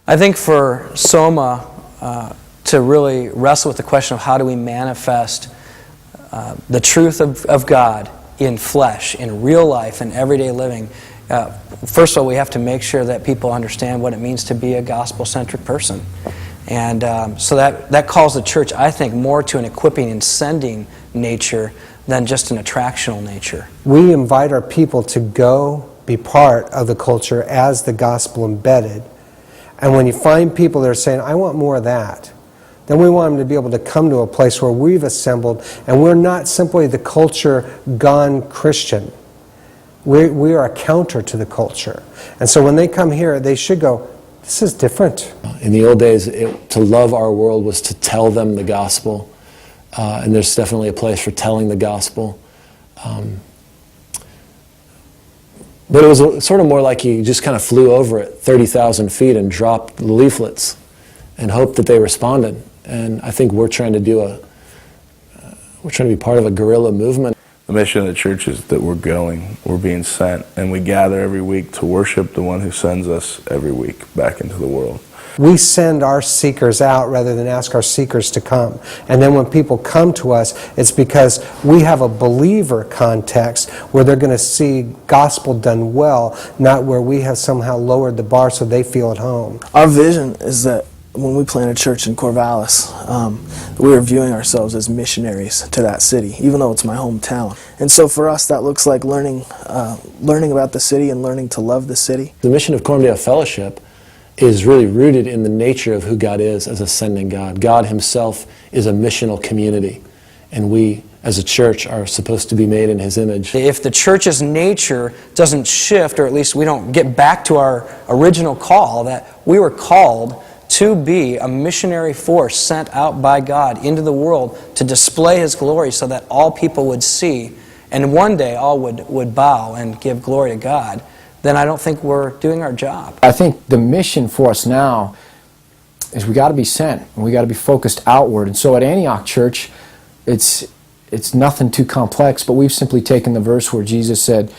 I think for Soma to really wrestle with the question of how do we manifest the truth of God in flesh, in real life, in everyday living, first of all, we have to make sure that people understand what it means to be a gospel-centric person. And so that calls the church, I think, more to an equipping and sending nature than just an attractional nature. We invite our people to go be part of the culture as the gospel embedded. And when you find people that are saying, I want more of that, then we want them to be able to come to a place where we've assembled and we're not simply the culture gone Christian. We are a counter to the culture. And so when they come here, they should go, this is different. In the old days, to love our world was to tell them the gospel. And there's definitely a place for telling the gospel. But it was sort of more like you just kind of flew over it 30,000 feet and dropped leaflets and hoped that they responded. And I think we're trying to be part of a guerrilla movement. The mission of the church is that we're being sent, and we gather every week to worship the one who sends us every week back into the world. We send our seekers out rather than ask our seekers to come. And then when people come to us, it's because we have a believer context where they're going to see gospel done well, not where we have somehow lowered the bar so they feel at home. Our vision is that when we plant a church in Corvallis, we are viewing ourselves as missionaries to that city, even though it's my hometown. And so for us, that looks like learning about the city and learning to love the city. The mission of Cormdale Fellowship is really rooted in the nature of who God is as a sending God. God himself is a missional community, and we as a church are supposed to be made in his image. If the church's nature doesn't shift, or at least we don't get back to our original call, that we were called to be a missionary force sent out by God into the world to display his glory so that all people would see, and one day all would bow and give glory to God, then I don't think we're doing our job. I think the mission for us now is we got to be sent, and we got to be focused outward. And so at Antioch Church, it's nothing too complex, but we've simply taken the verse where Jesus said,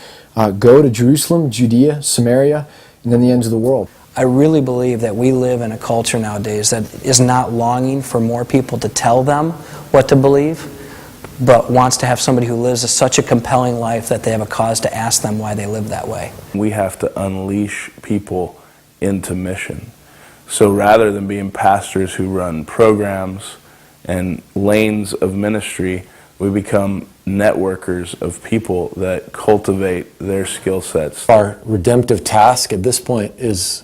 go to Jerusalem, Judea, Samaria, and then the ends of the world. I really believe that we live in a culture nowadays that is not longing for more people to tell them what to believe, but wants to have somebody who lives such a compelling life that they have a cause to ask them why they live that way. We have to unleash people into mission. So rather than being pastors who run programs and lanes of ministry, we become networkers of people that cultivate their skill sets. Our redemptive task at this point is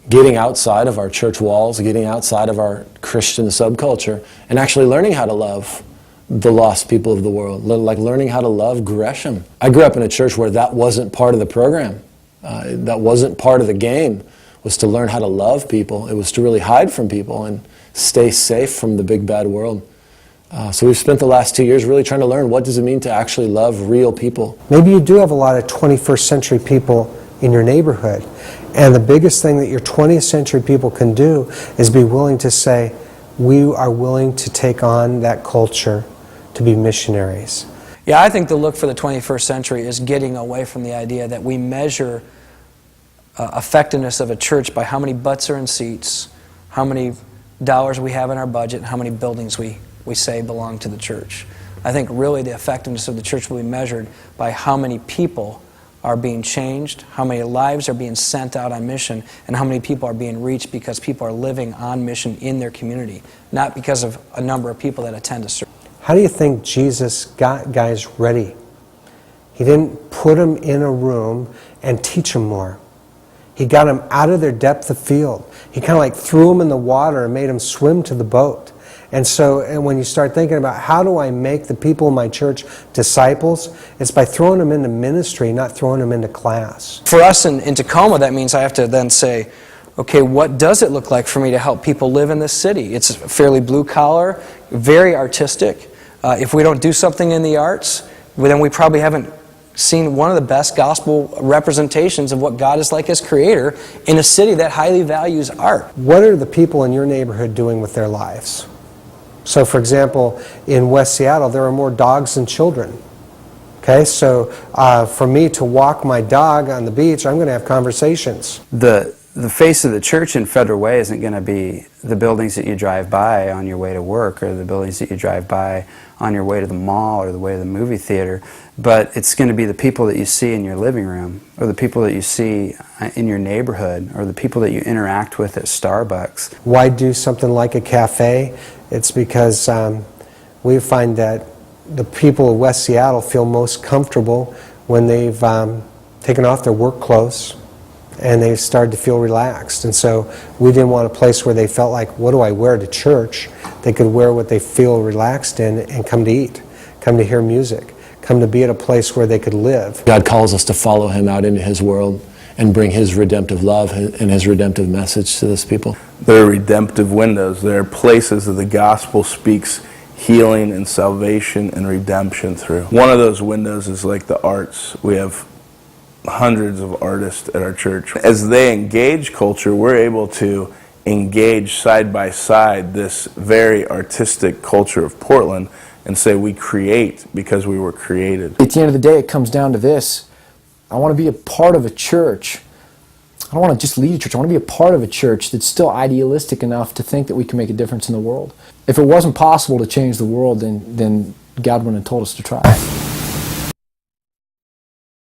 getting outside of our church walls, getting outside of our Christian subculture, and actually learning how to love the lost people of the world, like learning how to love Gresham. I grew up in a church where that wasn't part of the program. That wasn't part of the game, was to learn how to love people. It was to really hide from people and stay safe from the big bad world. So we've spent the last 2 years really trying to learn what does it mean to actually love real people. Maybe you do have a lot of 21st century people in your neighborhood. And the biggest thing that your 20th century people can do is be willing to say, we are willing to take on that culture to be missionaries. Yeah, I think the look for the 21st century is getting away from the idea that we measure effectiveness of a church by how many butts are in seats, how many dollars we have in our budget, and how many buildings we say belong to the church. I think really the effectiveness of the church will be measured by how many people are being changed, how many lives are being sent out on mission, and how many people are being reached because people are living on mission in their community, not because of a number of people that attend a service. How do you think Jesus got guys ready? He didn't put them in a room and teach them more. He got them out of their depth of field. He kind of like threw them in the water and made them swim to the boat. And when you start thinking about how do I make the people in my church disciples, it's by throwing them into ministry, not throwing them into class. For us in Tacoma, that means I have to then say, okay, what does it look like for me to help people live in this city? It's fairly blue collar, very artistic. If we don't do something in the arts, then we probably haven't seen one of the best gospel representations of what God is like as creator in a city that highly values art. What are the people in your neighborhood doing with their lives? So for example, in West Seattle, there are more dogs than children. Okay, so for me to walk my dog on the beach, I'm going to have conversations. The the face of the church in Federal Way isn't going to be the buildings that you drive by on your way to work, or the buildings that you drive by on your way to the mall or the way to the movie theater, but it's going to be the people that you see in your living room, or the people that you see in your neighborhood, or the people that you interact with at Starbucks. Why do something like a cafe? It's because we find that the people of West Seattle feel most comfortable when they've taken off their work clothes and they started to feel relaxed. And so we didn't want a place where they felt like, what do I wear to church? They could wear what they feel relaxed in and come to eat, come to hear music, come to be at a place where they could live. God calls us to follow him out into his world and bring his redemptive love and his redemptive message to those people. There are redemptive windows. There are places that the gospel speaks healing and salvation and redemption through. One of those windows is like the arts. We have hundreds of artists at our church. As they engage culture, we're able to engage side by side this very artistic culture of Portland and say we create because we were created. At the end of the day, it comes down to this. I want to be a part of a church. I don't want to just lead a church. I want to be a part of a church that's still idealistic enough to think that we can make a difference in the world. If it wasn't possible to change the world, then God wouldn't have told us to try.